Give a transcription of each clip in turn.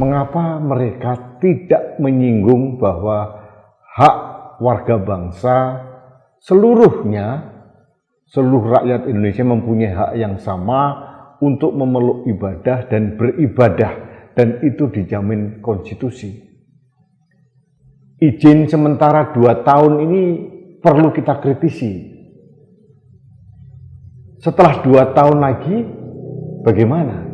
Mengapa mereka tidak menyinggung bahwa hak warga bangsa seluruhnya, seluruh rakyat Indonesia mempunyai hak yang sama untuk memeluk ibadah dan beribadah, dan itu dijamin konstitusi. Izin sementara 2 tahun ini perlu kita kritisi. Setelah 2 tahun lagi, bagaimana?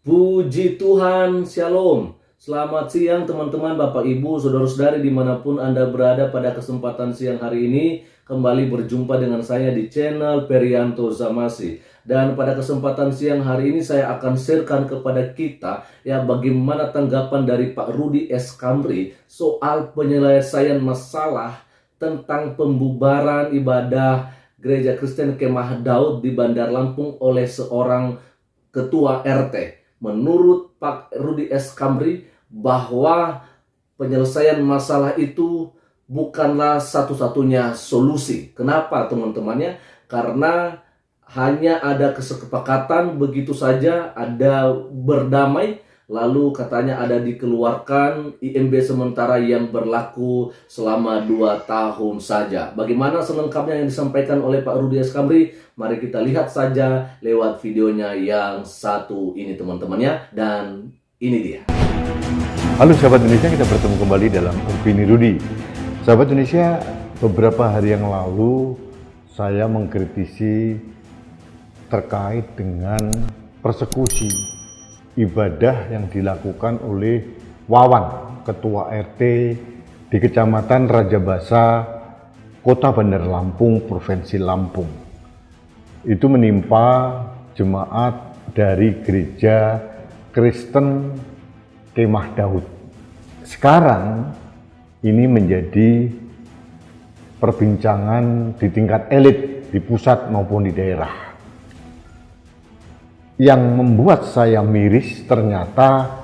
Puji Tuhan, Shalom. Selamat siang teman-teman, Bapak Ibu, Saudara-saudari dimanapun Anda berada. Pada kesempatan siang hari ini kembali berjumpa dengan saya di channel Perianto Zamasi. Dan pada kesempatan siang hari ini saya akan sharekan kepada kita bagaimana tanggapan dari Pak Rudi S. Kamri soal penyelesaian masalah tentang pembubaran ibadah Gereja Kristen Kemah Daud di Bandar Lampung oleh seorang ketua RT. Menurut Pak Rudi S. Kamri, bahwa penyelesaian masalah itu bukanlah satu-satunya solusi. Kenapa teman-temannya? Karena hanya ada kesepakatan begitu saja, ada berdamai, lalu katanya ada dikeluarkan IMB sementara yang berlaku selama 2 tahun saja. Bagaimana selengkapnya yang disampaikan oleh Pak Rudi S. Kamri? Mari kita lihat saja lewat videonya yang satu ini teman-temannya, dan ini dia. Halo sahabat Indonesia, kita bertemu kembali dalam Opini Rudi. Sahabat Indonesia, beberapa hari yang lalu saya mengkritisi terkait dengan persekusi ibadah yang dilakukan oleh Wawan, ketua RT di Kecamatan Rajabasa, Kota Bandar Lampung, Provinsi Lampung. Itu menimpa jemaat dari Gereja Kristen Kemah Daud. Sekarang ini menjadi perbincangan di tingkat elit di pusat maupun di daerah. Yang membuat saya miris ternyata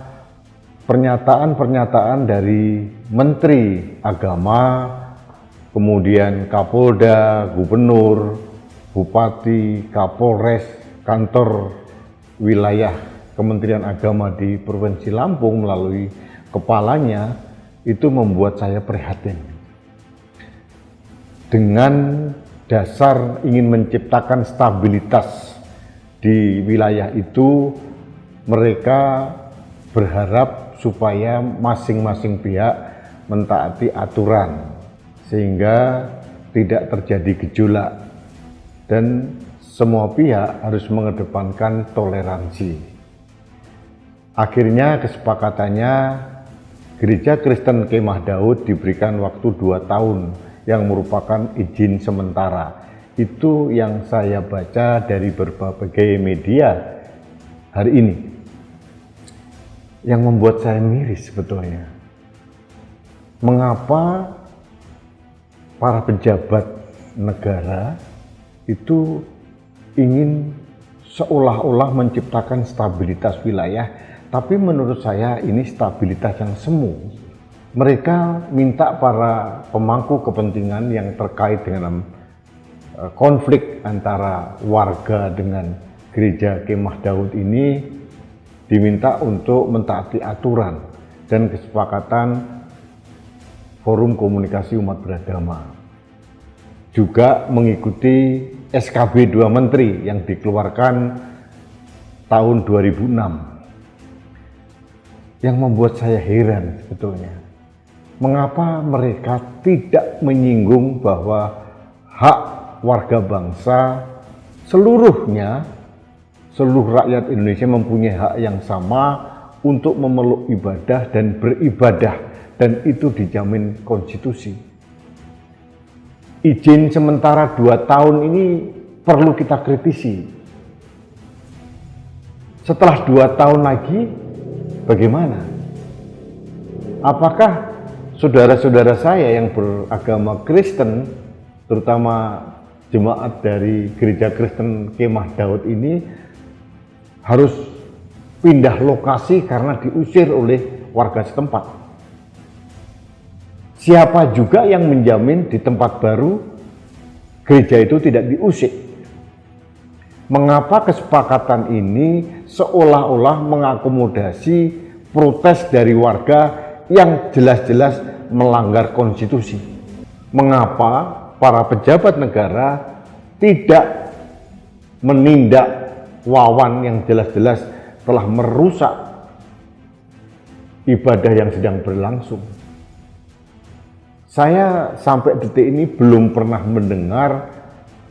pernyataan-pernyataan dari Menteri Agama, kemudian Kapolda, Gubernur, Bupati, Kapolres, kantor wilayah Kementerian Agama di Provinsi Lampung melalui kepalanya, itu membuat saya prihatin. Dengan dasar ingin menciptakan stabilitas di wilayah itu, mereka berharap supaya masing-masing pihak mentaati aturan sehingga tidak terjadi gejolak dan semua pihak harus mengedepankan toleransi. Akhirnya kesepakatannya Gereja Kristen Kemah Daud diberikan waktu 2 tahun yang merupakan izin sementara. Itu yang saya baca dari berbagai media hari ini. Yang membuat saya miris sebetulnya. Mengapa para pejabat negara itu ingin seolah-olah menciptakan stabilitas wilayah, tapi menurut saya ini stabilitas yang semu. Mereka minta para pemangku kepentingan yang terkait dengan konflik antara warga dengan Gereja Kemah Daud ini diminta untuk mentaati aturan dan kesepakatan Forum Komunikasi Umat Beragama. Juga mengikuti SKB 2 Menteri yang dikeluarkan tahun 2006. Yang membuat saya heran sebetulnya, mengapa mereka tidak menyinggung bahwa hak warga bangsa seluruhnya, seluruh rakyat Indonesia mempunyai hak yang sama untuk memeluk ibadah dan beribadah, dan itu dijamin konstitusi. Izin sementara 2 tahun ini perlu kita kritisi. Setelah 2 tahun lagi, bagaimana? Apakah saudara-saudara saya yang beragama Kristen, terutama jemaat dari Gereja Kristen Kemah Daud ini, harus pindah lokasi karena diusir oleh warga setempat? Siapa juga yang menjamin di tempat baru gereja itu tidak diusik? Mengapa kesepakatan ini seolah-olah mengakomodasi protes dari warga yang jelas-jelas melanggar konstitusi? Mengapa para pejabat negara tidak menindak wawan yang jelas-jelas telah merusak ibadah yang sedang berlangsung? Saya sampai detik ini belum pernah mendengar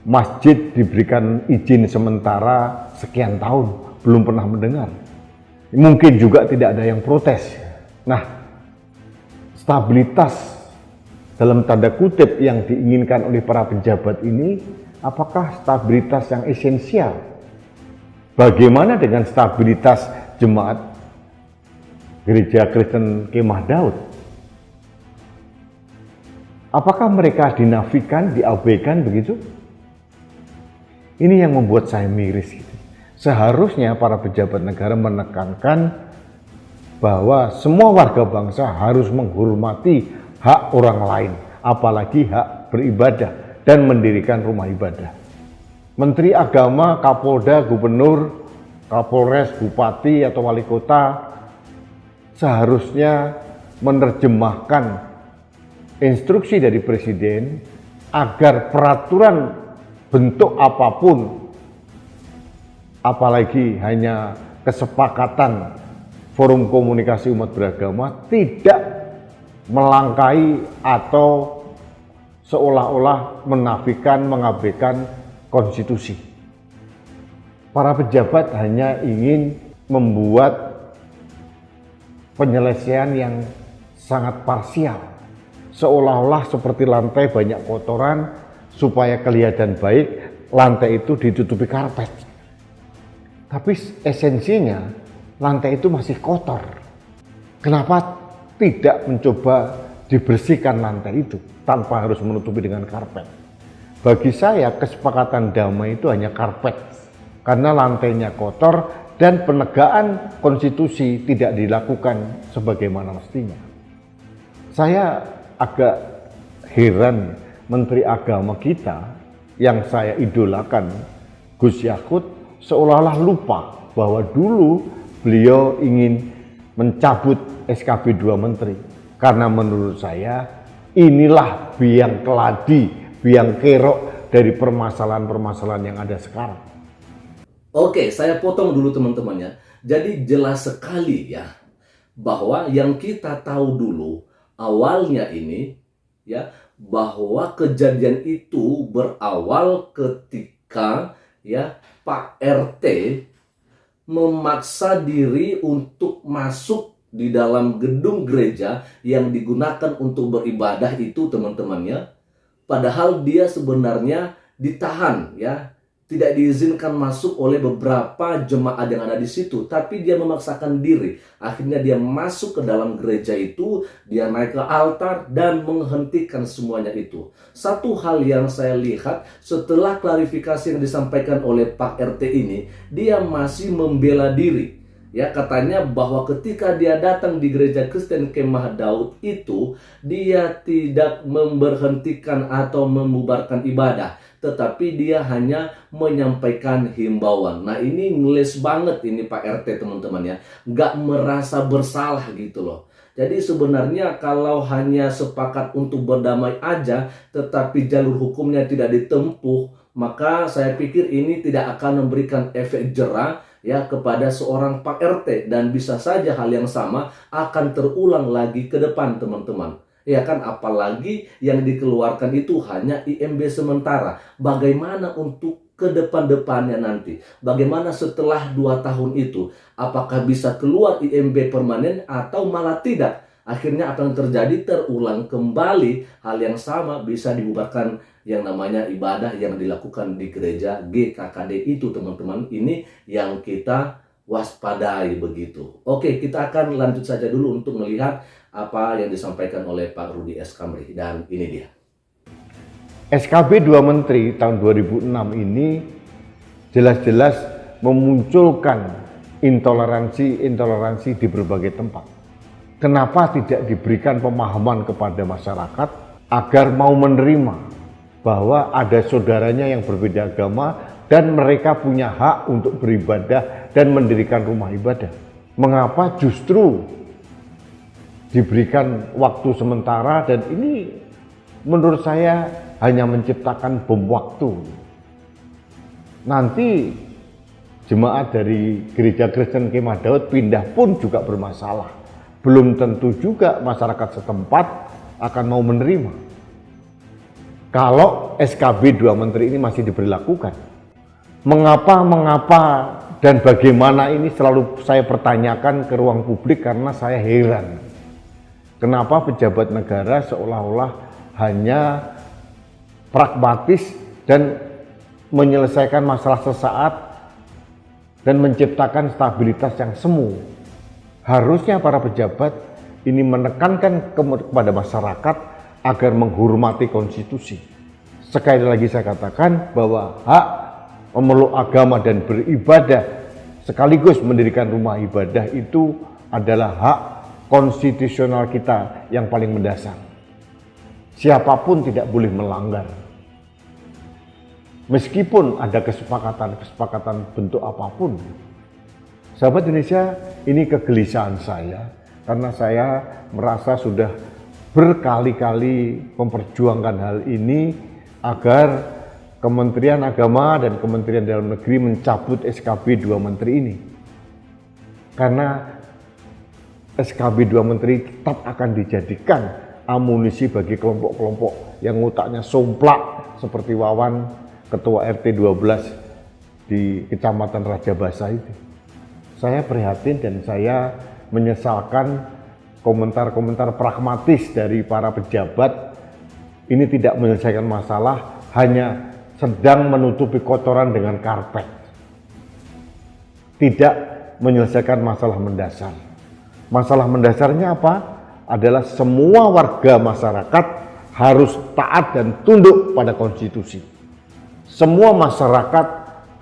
masjid diberikan izin sementara sekian tahun, belum pernah mendengar. Mungkin juga tidak ada yang protes. Nah, stabilitas dalam tanda kutip yang diinginkan oleh para pejabat ini, apakah stabilitas yang esensial? Bagaimana dengan stabilitas jemaat Gereja Kristen Kemah Daud? Apakah mereka dinafikan, diabaikan begitu? Ini yang membuat saya miris. Seharusnya para pejabat negara menekankan bahwa semua warga bangsa harus menghormati hak orang lain, apalagi hak beribadah dan mendirikan rumah ibadah. Menteri Agama, Kapolda, Gubernur, Kapolres, Bupati atau Wali Kota seharusnya menerjemahkan instruksi dari Presiden agar peraturan bentuk apapun, apalagi hanya kesepakatan forum komunikasi umat beragama, tidak melangkahi atau seolah-olah menafikan, mengabaikan konstitusi. Para pejabat hanya ingin membuat penyelesaian yang sangat parsial, seolah-olah seperti lantai banyak kotoran, supaya kelihatan baik, lantai itu ditutupi karpet. Tapi esensinya, lantai itu masih kotor. Kenapa tidak mencoba dibersihkan lantai itu, tanpa harus menutupi dengan karpet? Bagi saya, kesepakatan damai itu hanya karpet, karena lantainya kotor dan penegakan konstitusi tidak dilakukan sebagaimana mestinya. Saya agak heran Menteri Agama kita yang saya idolakan, Gus Yakut, seolah-olah lupa bahwa dulu beliau ingin mencabut SKB 2 Menteri. Karena menurut saya inilah biang keladi, biang kerok dari permasalahan-permasalahan yang ada sekarang. Oke, saya potong dulu teman-teman ya. Jadi jelas sekali ya bahwa yang kita tahu dulu awalnya ini ya, bahwa kejadian itu berawal ketika ya Pak RT memaksa diri untuk masuk di dalam gedung gereja yang digunakan untuk beribadah itu teman-temannya. Padahal dia sebenarnya ditahan ya, tidak diizinkan masuk oleh beberapa jemaat yang ada di situ, tapi dia memaksakan diri. Akhirnya dia masuk ke dalam gereja itu, dia naik ke altar dan menghentikan semuanya itu. Satu hal yang saya lihat setelah klarifikasi yang disampaikan oleh Pak RT ini, dia masih membela diri. Ya, katanya bahwa ketika dia datang di gereja Kristen Kemah Daud itu, dia tidak memberhentikan atau membubarkan ibadah, tetapi dia hanya menyampaikan himbauan. Nah, ini ngeles banget ini Pak RT teman-teman ya, nggak merasa bersalah gitu loh. Jadi sebenarnya kalau hanya sepakat untuk berdamai aja, tetapi jalur hukumnya tidak ditempuh, maka saya pikir ini tidak akan memberikan efek jera ya kepada seorang Pak RT, dan bisa saja hal yang sama akan terulang lagi ke depan teman-teman. Ya kan, apalagi yang dikeluarkan itu hanya IMB sementara. Bagaimana untuk ke depan-depannya nanti? Bagaimana setelah 2 tahun itu? Apakah bisa keluar IMB permanen atau malah tidak? Akhirnya apa yang terjadi? Terulang kembali hal yang sama, bisa dibubarkan yang namanya ibadah yang dilakukan di gereja GKKD itu teman-teman. Ini yang kita waspadai begitu. Oke, kita akan lanjut saja dulu untuk melihat apa yang disampaikan oleh Pak Rudi S. Kamri, dan ini dia. SKB 2 Menteri tahun 2006 ini jelas-jelas memunculkan intoleransi di berbagai tempat. Kenapa tidak diberikan pemahaman kepada masyarakat agar mau menerima bahwa ada saudaranya yang berbeda agama dan mereka punya hak untuk beribadah dan mendirikan rumah ibadah? Mengapa justru diberikan waktu sementara, dan ini menurut saya hanya menciptakan bom waktu. Nanti jemaat dari Gereja Kristen Kemah Daud pindah pun juga bermasalah. Belum tentu juga masyarakat setempat akan mau menerima kalau SKB 2 Menteri ini masih diberlakukan. Mengapa dan bagaimana ini selalu saya pertanyakan ke ruang publik, karena saya heran. Kenapa pejabat negara seolah-olah hanya pragmatis dan menyelesaikan masalah sesaat dan menciptakan stabilitas yang semu. Harusnya para pejabat ini menekankan kepada masyarakat agar menghormati konstitusi. Sekali lagi saya katakan bahwa hak memeluk agama dan beribadah sekaligus mendirikan rumah ibadah itu adalah hak konstitusional kita yang paling mendasar. Siapapun tidak boleh melanggar. Meskipun ada kesepakatan bentuk apapun. Sahabat Indonesia, ini kegelisahan saya karena saya merasa sudah berkali-kali memperjuangkan hal ini agar Kementerian Agama dan Kementerian Dalam Negeri mencabut SKB 2 Menteri ini. Karena SKB 2 Menteri tetap akan dijadikan amunisi bagi kelompok-kelompok yang otaknya somplak seperti Wawan, Ketua RT 12 di Kecamatan Raja Basa itu. Saya prihatin dan saya menyesalkan komentar-komentar pragmatis dari para pejabat. Ini tidak menyelesaikan masalah, hanya sedang menutupi kotoran dengan karpet. Tidak menyelesaikan masalah mendasar. Masalah mendasarnya apa? Adalah semua warga masyarakat harus taat dan tunduk pada konstitusi. Semua masyarakat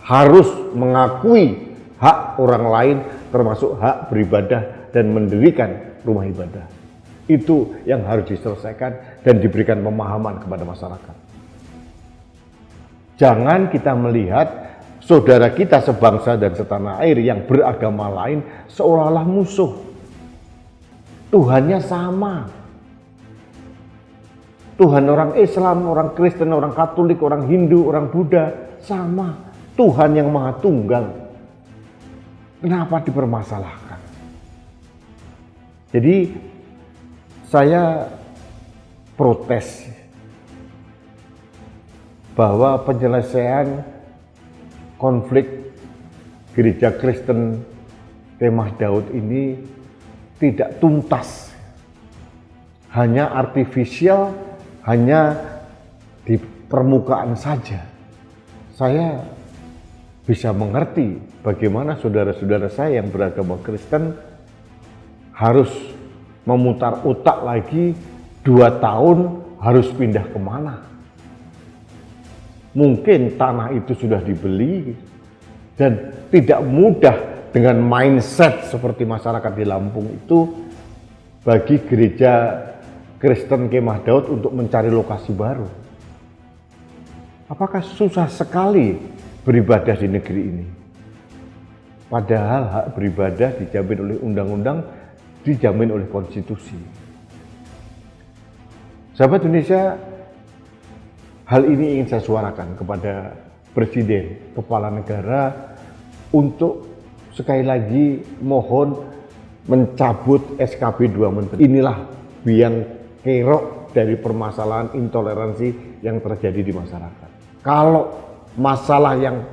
harus mengakui hak orang lain, termasuk hak beribadah dan mendirikan rumah ibadah. Itu yang harus diselesaikan dan diberikan pemahaman kepada masyarakat. Jangan kita melihat saudara kita sebangsa dan setanah air yang beragama lain seolah-olah musuh. Tuhannya sama. Tuhan orang Islam, orang Kristen, orang Katolik, orang Hindu, orang Buddha sama. Tuhan yang Maha Tunggal. Kenapa dipermasalahkan? Jadi saya protes bahwa penyelesaian konflik Gereja Kristen Kemah Daud ini tidak tuntas, hanya artifisial, hanya di permukaan saja. Saya bisa mengerti bagaimana saudara-saudara saya yang beragama Kristen harus memutar otak lagi 2 tahun harus pindah kemana. Mungkin tanah itu sudah dibeli dan tidak mudah dengan mindset seperti masyarakat di Lampung itu bagi Gereja Kristen Kemah Daud untuk mencari lokasi baru. Apakah susah sekali beribadah di negeri ini? Padahal hak beribadah dijamin oleh undang-undang, dijamin oleh konstitusi. Sahabat Indonesia, hal ini ingin saya suarakan kepada Presiden, Kepala Negara untuk sekali lagi mohon mencabut SKB 2 Menteri. Inilah biang kerok dari permasalahan intoleransi yang terjadi di masyarakat. Kalau masalah yang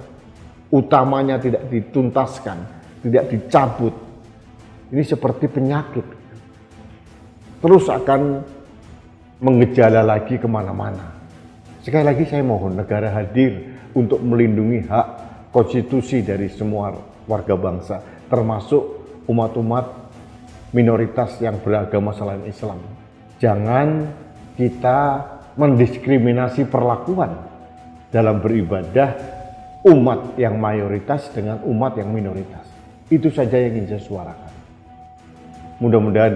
utamanya tidak dituntaskan, tidak dicabut, ini seperti penyakit. Terus akan mengejala lagi kemana-mana. Sekali lagi saya mohon negara hadir untuk melindungi hak konstitusi dari semua warga bangsa, termasuk umat-umat minoritas yang beragama selain Islam. Jangan kita mendiskriminasi perlakuan dalam beribadah umat yang mayoritas dengan umat yang minoritas. Itu saja yang ingin saya suarakan. Mudah-mudahan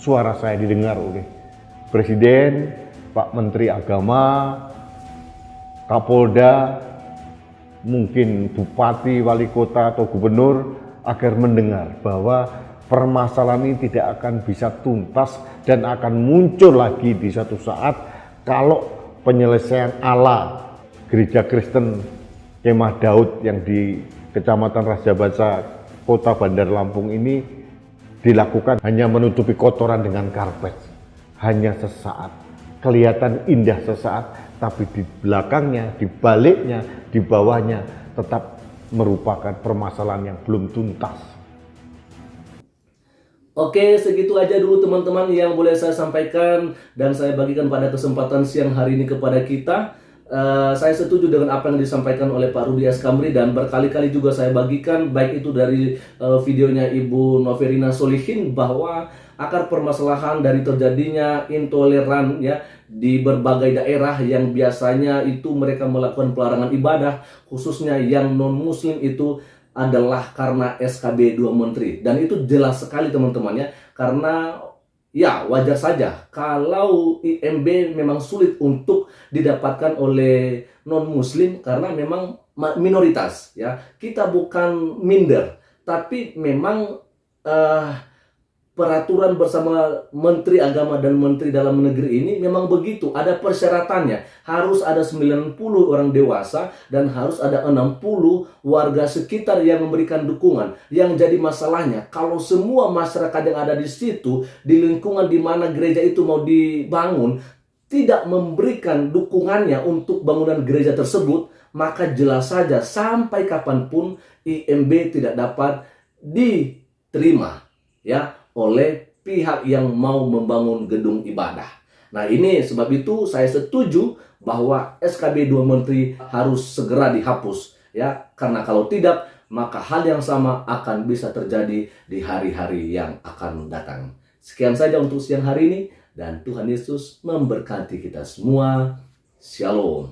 suara saya didengar oleh Presiden, Pak Menteri Agama, Kapolda, mungkin Bupati, Wali Kota atau Gubernur, agar mendengar bahwa permasalahan ini tidak akan bisa tuntas dan akan muncul lagi di suatu saat kalau penyelesaian ala Gereja Kristen Kemah Daud yang di Kecamatan Raja Basa, Kota Bandar Lampung ini dilakukan hanya menutupi kotoran dengan karpet, hanya sesaat, kelihatan indah sesaat, tapi di belakangnya, di baliknya, di bawahnya tetap merupakan permasalahan yang belum tuntas. Oke, segitu aja dulu teman-teman yang boleh saya sampaikan dan saya bagikan pada kesempatan siang hari ini kepada kita. Saya setuju dengan apa yang disampaikan oleh Pak Rudi S. Kamri, dan berkali-kali juga saya bagikan, baik itu dari videonya Ibu Noverina Solihin, bahwa akar permasalahan dari terjadinya intoleran ya di berbagai daerah yang biasanya itu mereka melakukan pelarangan ibadah, khususnya yang non-muslim, itu adalah karena SKB 2 Menteri. Dan itu jelas sekali teman-teman ya, karena ya wajar saja kalau IMB memang sulit untuk didapatkan oleh non-muslim karena memang minoritas ya. Kita bukan minder, tapi memang peraturan bersama Menteri Agama dan Menteri Dalam Negeri ini memang begitu, ada persyaratannya. Harus ada 90 orang dewasa dan harus ada 60 warga sekitar yang memberikan dukungan. Yang jadi masalahnya, kalau semua masyarakat yang ada di situ, di lingkungan di mana gereja itu mau dibangun, tidak memberikan dukungannya untuk bangunan gereja tersebut, maka jelas saja sampai kapanpun IMB tidak dapat diterima ya oleh pihak yang mau membangun gedung ibadah. Nah, ini sebab itu saya setuju bahwa SKB 2 Menteri harus segera dihapus ya, karena kalau tidak maka hal yang sama akan bisa terjadi di hari-hari yang akan datang. Sekian saja untuk siang hari ini, dan Tuhan Yesus memberkati kita semua. Shalom.